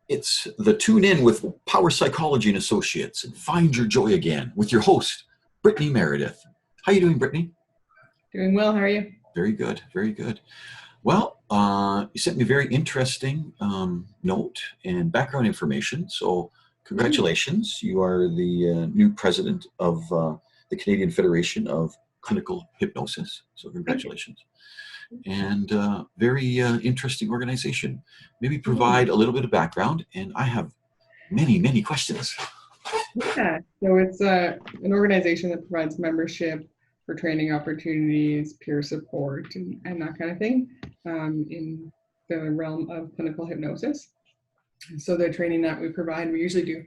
It's the Tune In with Power Psychology and Associates and Find Your Joy Again with your host, Brittany Meredith. How you doing, Brittany? Doing well. How are you? Very good. Very good. Well, you sent me a very interesting note and background information. So congratulations. You are the new president of the Canadian Federation of Clinical Hypnosis. So congratulations. And very interesting organization. Maybe provide a little bit of background, and I have many questions. Yeah, so it's an organization that provides membership for training opportunities, peer support, and that kind of thing in the realm of clinical hypnosis. So the training that we provide, we usually do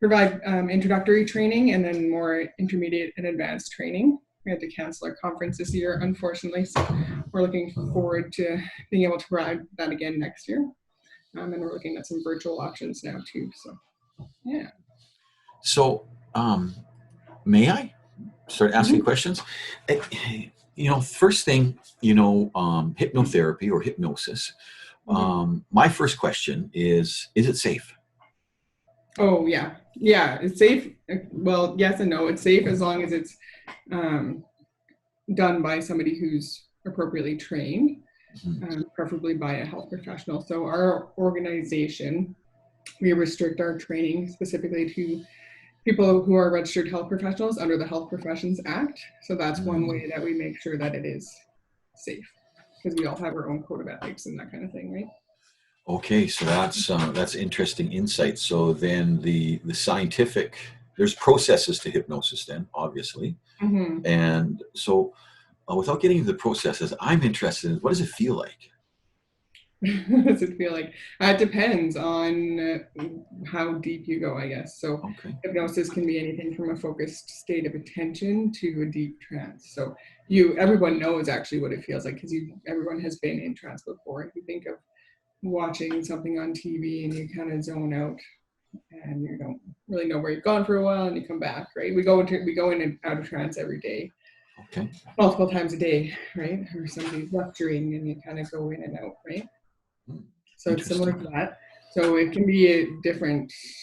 provide introductory training and then more intermediate and advanced training. We had to cancel our conference this year, unfortunately, so we're looking forward to being able to provide that again next year. And we're looking at some virtual options now too, so yeah. So may I start asking questions? First thing, hypnotherapy or hypnosis. My first question is it safe? Oh, yeah. Yeah, it's safe. Well, yes and no. It's safe as long as it's done by somebody who's appropriately trained, preferably by a health professional. So our organization, we restrict our training specifically to people who are registered health professionals under the Health Professions Act. So that's one way that we make sure that it is safe, because we all have our own code of ethics and that kind of thing, right? Okay, so that's interesting insight. So then the scientific, there's processes to hypnosis then, obviously. And so without getting into the processes, I'm interested in, what does it feel like? What does it feel like? It depends on how deep you go, I guess. So hypnosis can be anything from a focused state of attention to a deep trance. So everyone knows actually what it feels like, because everyone has been in trance before. If you think of watching something on TV and you kind of zone out and you don't really know where you've gone for a while and you come back, right? We go in and out of trance every day. Okay. Multiple times a day, right? Or somebody's lecturing and you kind of go in and out, right? So it's similar to that. So it can be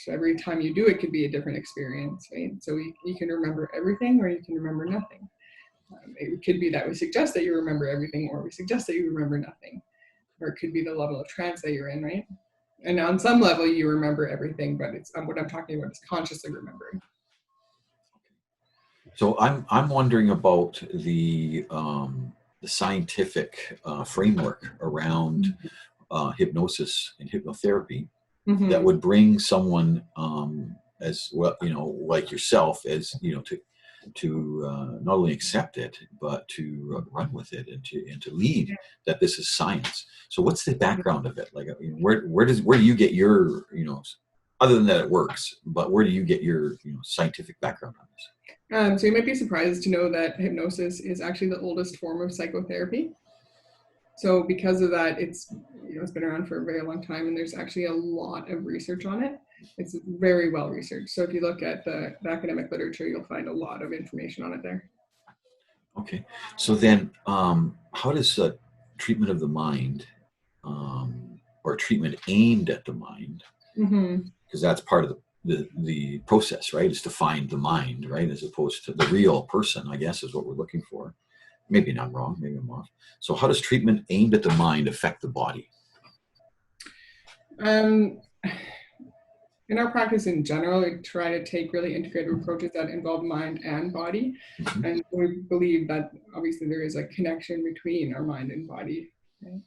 every time you do it could be a different experience, right? So you can remember everything or you can remember nothing. It could be that we suggest that you remember everything, or we suggest that you remember nothing. Or it could be the level of trance that you're in, right? And on some level you remember everything, but it's what I'm talking about is consciously remembering. So I'm wondering about the scientific framework around hypnosis and hypnotherapy that would bring someone as well, like yourself, as to not only accept it but to run with it and to lead that this is science. So what's the background of it? Like, where do you get your other than that it works, but where do you get your scientific background on this? So you might be surprised to know that hypnosis is actually the oldest form of psychotherapy. So because of that, it's been around for a very long time, and there's actually a lot of research on it. It's very well researched. So if you look at the academic literature, you'll find a lot of information on it there. Okay. So then how does treatment of the mind or treatment aimed at the mind, because that's part of the process, right, is to find the mind, right, as opposed to the real person, I guess, is what we're looking for. Maybe I'm wrong, maybe I'm off. So how does treatment aimed at the mind affect the body? In our practice in general, we try to take really integrated approaches that involve mind and body. And we believe that obviously there is a connection between our mind and body. Right?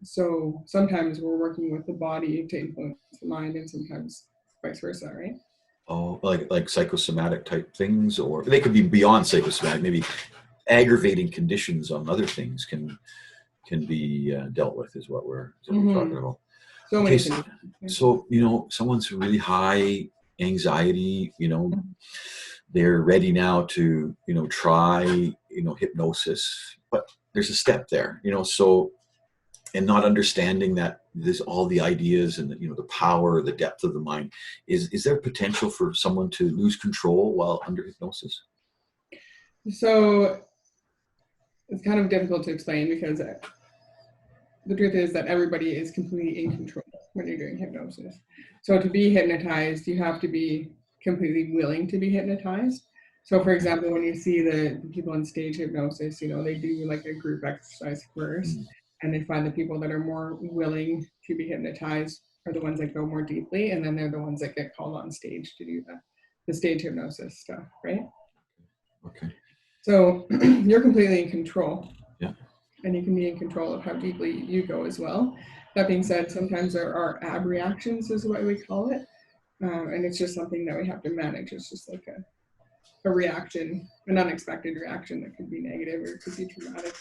So sometimes we're working with the body to influence the mind, and sometimes vice versa, right? Oh, like psychosomatic type things, or they could be beyond psychosomatic, maybe aggravating conditions on other things can be dealt with, is what we're talking about. So many things. So someone's really high anxiety, they're ready now to try hypnosis, but there's a step there, so, and not understanding that there's all the ideas and the power, the depth of the mind. Is there potential for someone to lose control while under hypnosis? So it's kind of difficult to explain, because the truth is that everybody is completely in control when you're doing hypnosis. So to be hypnotized, you have to be completely willing to be hypnotized. So for example, when you see the people in stage hypnosis, you know, they do like a group exercise first, and they find the people that are more willing to be hypnotized are the ones that go more deeply, and then they're the ones that get called on stage to do the stage hypnosis stuff, right? Okay. So you're completely in control. Yeah. And you can be in control of how deeply you go as well. That being said, sometimes there are ab reactions, is what we call it. And it's just something that we have to manage. It's just like a reaction, an unexpected reaction that could be negative or it could be traumatic.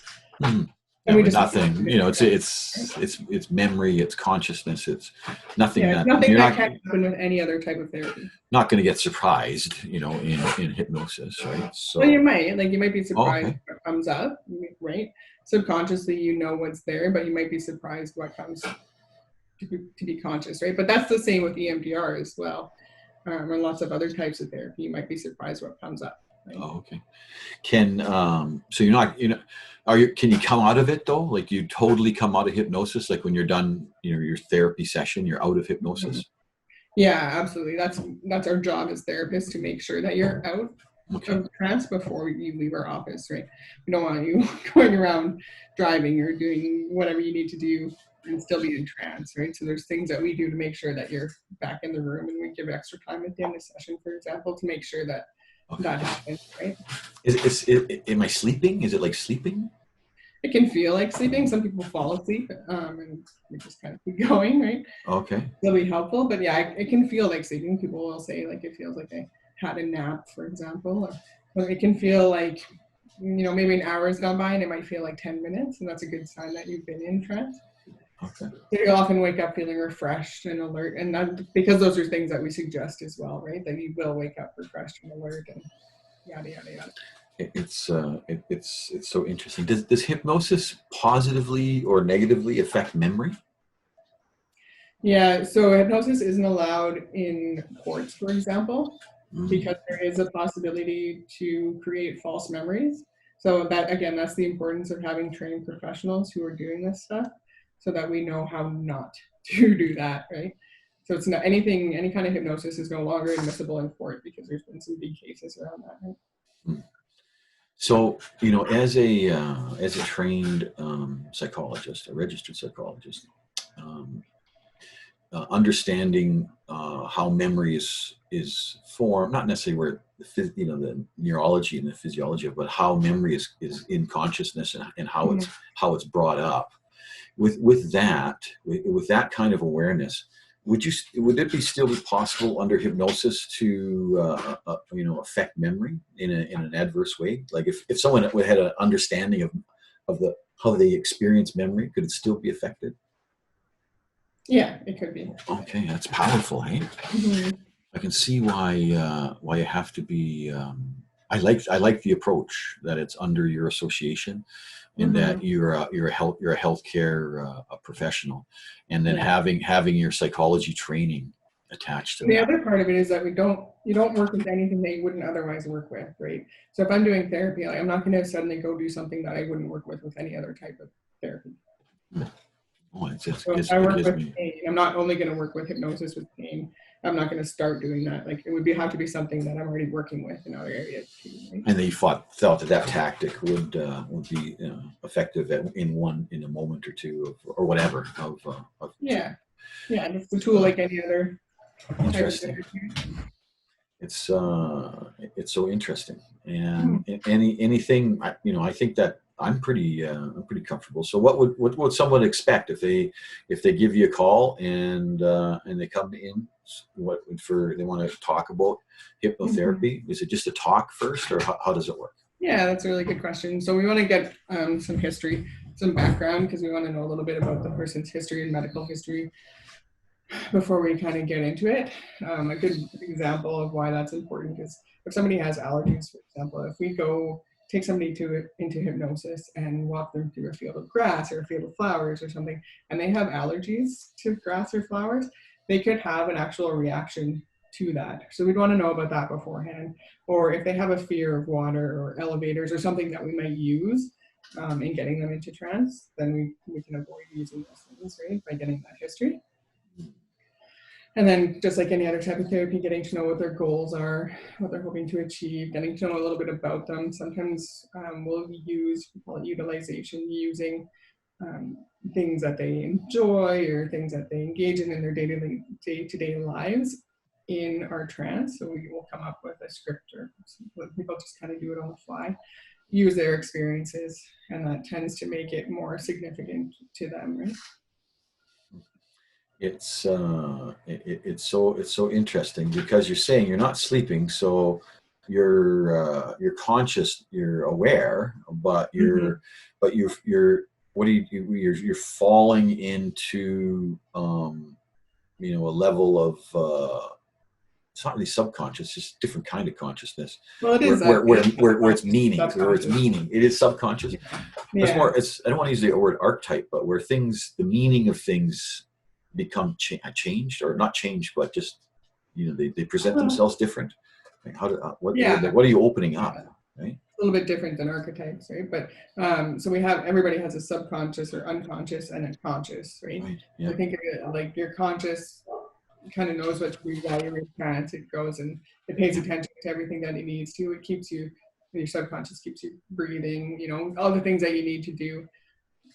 Yeah, but nothing, you know, it's memory, it's consciousness, it's nothing that nothing that can happen with any other type of therapy. Not going to get surprised, you know, in hypnosis, right? So well, you might be surprised what comes up, right? Subconsciously, you know what's there, but you might be surprised what comes to be conscious, right? But that's the same with EMDR as well, and lots of other types of therapy. You might be surprised what comes up. Right? Oh, okay. So you're not, you know, can you come out of it though? Like you totally come out of hypnosis, like when you're done, you know, your therapy session, you're out of hypnosis? Yeah, absolutely. That's our job as therapists, to make sure that you're out of trance before you leave our office, right? We don't want you going around driving or doing whatever you need to do and still be in trance, right? So there's things that we do to make sure that you're back in the room, and we give extra time at the end of the session, for example, to make sure that that happens, right? Am I sleeping? Is it like sleeping? It can feel like sleeping. Some people fall asleep, and we just kind of keep going, right? Okay. It'll be helpful, but yeah, it can feel like sleeping. People will say like it feels like I had a nap, for example, or it can feel like, you know, maybe an hour has gone by and it might feel like 10 minutes, and that's a good sign that you've been in trance. Okay. So you'll often wake up feeling refreshed and alert, and that, because those are things that we suggest as well, right? That you will wake up refreshed and alert, and yada yada yada. It's so interesting. Does hypnosis positively or negatively affect memory? Yeah, so hypnosis isn't allowed in courts, for example, because there is a possibility to create false memories. So that, again, that's the importance of having trained professionals who are doing this stuff, so that we know how not to do that, right? So it's not anything, any kind of hypnosis is no longer admissible in court, because there's been some big cases around that, right? So, you know, as a trained psychologist, a registered psychologist, understanding how memory is formed, not necessarily where the neurology and the physiology of, but how memory is in consciousness, and how it's brought up. With that kind of awareness, would it still be possible under hypnosis to affect memory in an adverse way? Like if someone had an understanding of how they experience memory, could it still be affected? Yeah, it could be. Okay, that's powerful, hey? Mm-hmm. I can see why you have to be. I like the approach that it's under your association, and that you're a healthcare professional, and then having your psychology training attached to the that. other part of it is that you don't work with anything that you wouldn't otherwise work with, right? So if I'm doing therapy, I'm not going to suddenly go do something that I wouldn't work with any other type of therapy. So if I work with pain, I'm not only going to work with hypnosis with pain. I'm not going to start doing that. Like it would have to be something that I'm already working with in other areas too. Right? And they felt that tactic would be effective in a moment or two or whatever yeah, it's a tool like any other. Interesting. It's so interesting, and anything I think that I'm pretty comfortable. So what would someone expect if they give you a call and they come in? They want to talk about hypnotherapy? Is it just a talk first, or how does it work? Yeah, that's a really good question. So we want to get some history, some background, because we want to know a little bit about the person's history and medical history before we kind of get into it. A good example of why that's important is if somebody has allergies, for example, if we go take somebody into hypnosis and walk them through a field of grass or a field of flowers or something, and they have allergies to grass or flowers, they could have an actual reaction to that. So we'd want to know about that beforehand. Or if they have a fear of water or elevators or something that we might use, in getting them into trance, then we can avoid using those things, right, by getting that history. And then just like any other type of therapy, getting to know what their goals are, what they're hoping to achieve, getting to know a little bit about them. Sometimes we'll use, we call it utilization, using things that they enjoy or things that they engage in their day-to-day lives in our trance. So we will come up with a script, or people just kind of do it on the fly, use their experiences, and that tends to make it more significant to them, right? It's so interesting because you're saying you're not sleeping, so you're conscious, you're aware, but you're what do you're falling into a level of it's not really subconscious, it's just different kind of consciousness. Well, it is where it's meaning, it is subconscious. Yeah. It's more, I don't want to use the word archetype, but where the meaning of things become changed, or not changed, but just they present themselves different. Like what are you opening up, right? A little bit different than archetypes, right? But so everybody has a subconscious or unconscious and a conscious, right? Yeah. I think of it like your conscious kind of knows what to do while you're in trance. It goes and it pays attention to everything that it needs to. It keeps you, your subconscious keeps you breathing, all the things that you need to do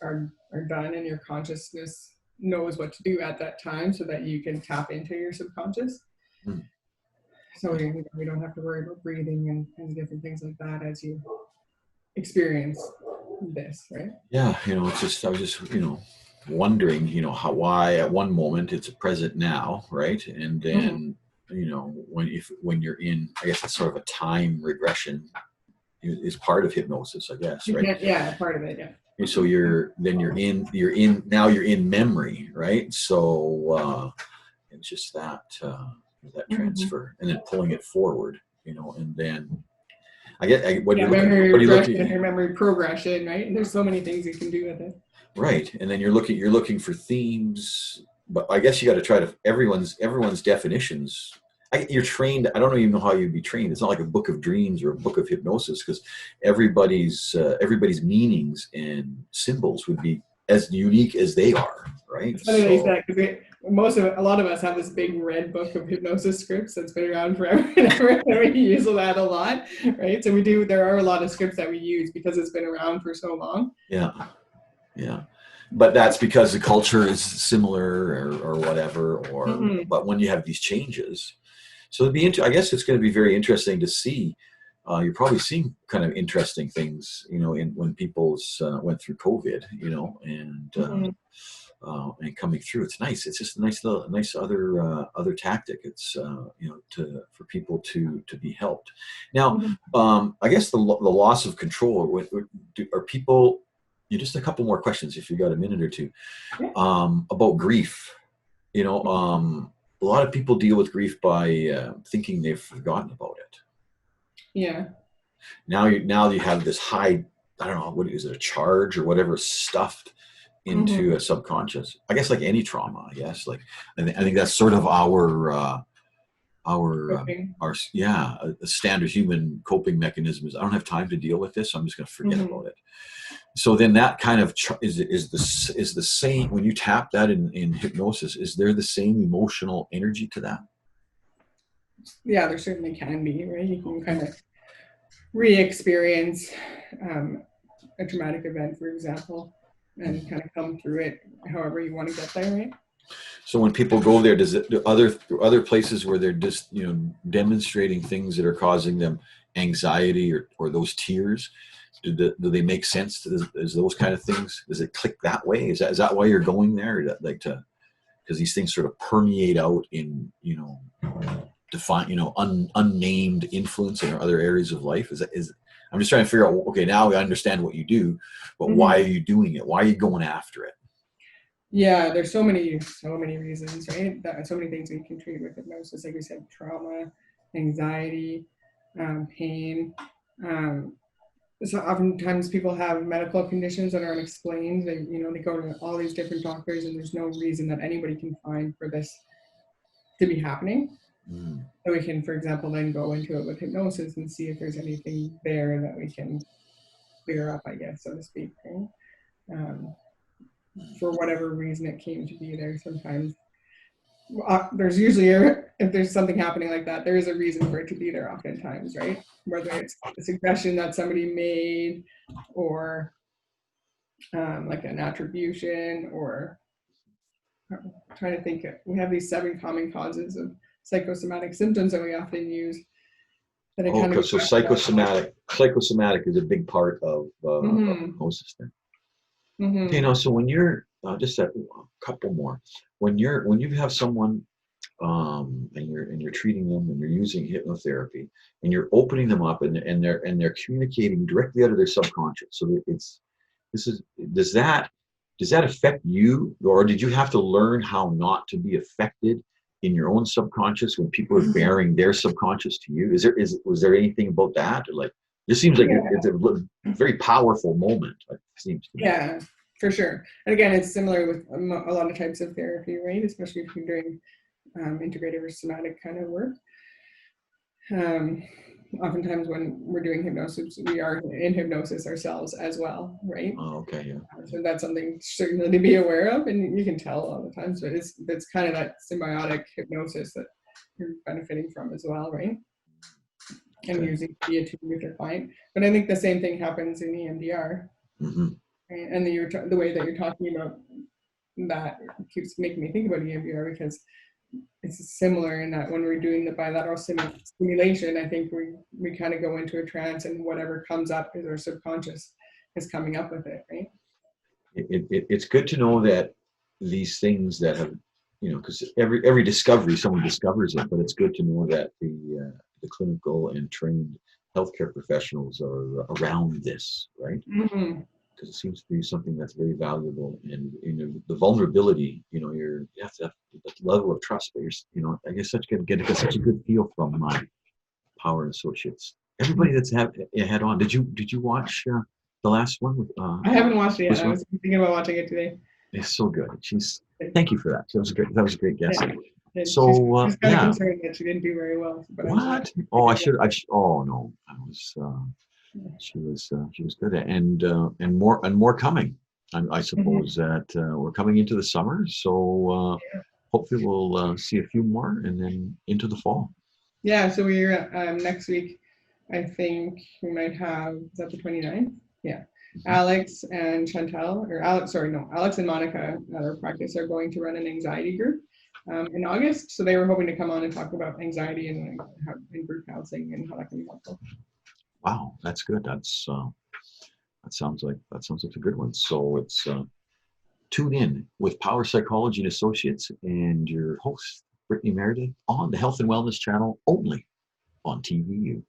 are done, and your consciousness knows what to do at that time so that you can tap into your subconscious. So we don't have to worry about breathing and different things like that as you experience this, right? Yeah, it's just, I was just, wondering, why at one moment it's a present now, right? And then, when you're in, I guess it's sort of a time regression is part of hypnosis, I guess, right? Yeah, part of it, yeah. And so you're in memory, right? So it's just that transfer, and then pulling it forward, and then what are you looking at? Your memory progression, right? There's so many things you can do with it. Right, and then you're looking for themes, but I guess you got to try to everyone's definitions. You're trained. I don't even know how you'd be trained. It's not like a book of dreams or a book of hypnosis, because everybody's meanings and symbols would be as unique as they are, right? It's funny like that, because a lot of us have this big red book of hypnosis scripts that's been around forever, and we use that a lot, right? So there are a lot of scripts that we use because it's been around for so long. Yeah, but that's because the culture is similar or whatever, but when you have these changes, so I guess it's going to be very interesting to see. You're probably seeing kind of interesting things, when people went through COVID, and coming through. It's nice. It's just a nice other tactic. It's for people to be helped. Now, I guess the loss of control. Are people? Just a couple more questions, if you got a minute or two, about grief. A lot of people deal with grief by thinking they've forgotten about it. Yeah. Now you have this high, I don't know, what is it, a charge or whatever, stuffed into a subconscious. I guess like any trauma. I guess I think that's sort of our standard human coping mechanism is, I don't have time to deal with this, so I'm just going to forget about it. So then that kind of is the same when you tap that in hypnosis. Is there the same emotional energy to that? Yeah, there certainly can be, right? You can kind of re-experience a traumatic event, for example, and kind of come through it however you want to get there, right? So when people go there, do other places where they're just demonstrating things that are causing them anxiety or those tears? Do they make sense? Is those kind of things? Does it click that way? Is that why you're going there? Because these things sort of permeate out in define unnamed influence in other areas of life. I'm just trying to figure out. Okay, now I understand what you do, but why are you doing it? Why are you going after it? Yeah, there's so many reasons, right? So many things we can treat with hypnosis. Like we said, trauma, anxiety, pain. So oftentimes people have medical conditions that are unexplained. They go to all these different doctors, and there's no reason that anybody can find for this to be happening. So we can, for example, then go into it with hypnosis and see if there's anything there that we can clear up, I guess, so to speak. Right? For whatever reason it came to be there. Sometimes there's usually if there's something happening like that, there is a reason for it to be there oftentimes, right? Whether it's a suggestion that somebody made, or like an attribution, or I'm trying to think. We have these 7 common causes of psychosomatic symptoms that we often use. That Oh, because so psychosomatic is a big part of hypnosis then. Okay, now so when you're just a couple more, when you have someone and you're treating them and you're using hypnotherapy and you're opening them up and they're communicating directly out of their subconscious. So does that affect you, or did you have to learn how not to be affected in your own subconscious when people are bearing their subconscious to you? Was there anything about that? Or like, this seems like it's a very powerful moment. It seems to me. Yeah, for sure. And again, it's similar with a lot of types of therapy, right? Especially if you're doing integrative or somatic kind of work. Oftentimes when we're doing hypnosis, we are in hypnosis ourselves as well, right? Oh, okay, yeah. So that's something certainly to be aware of, and you can tell a lot of times, but it's kind of that symbiotic hypnosis that you're benefiting from as well, right? And using to be attuned with your client. But I think the same thing happens in EMDR. Right? And the way that you're talking about that keeps making me think about EMDR, because it's similar in that when we're doing the bilateral stimulation, I think we kind of go into a trance, and whatever comes up is our subconscious is coming up with it, right? It's good to know that these things that have, because every discovery, someone discovers it, but it's good to know that the clinical and trained healthcare professionals are around this, right? Because it seems to be something that's very valuable, and the vulnerability, you have to have that level of trust. But I guess get such a good feel from my Power Associates. Everybody that's had on. Did you watch the last one? With, I haven't watched it yet. I was thinking about watching it today. It's so good. Thank you for that. That was a great guest. Yeah. So she's kind of concerned that she didn't do very well. But what? Oh, oh no, I was. She was good, and more coming. I suppose that we're coming into the summer, so hopefully we'll see a few more, and then into the fall. Yeah, so we're next week. I think we might have, is that the 29th? Yeah. Alex and Chantel, Alex and Monica at our practice are going to run an anxiety group in August. So they were hoping to come on and talk about anxiety and group counseling and how that can be helpful. Wow, that's good. That sounds like a good one. So it's tune in with Power Psychology and Associates and your host, Brittany Meredith, on the Health and Wellness Channel, only on TVU.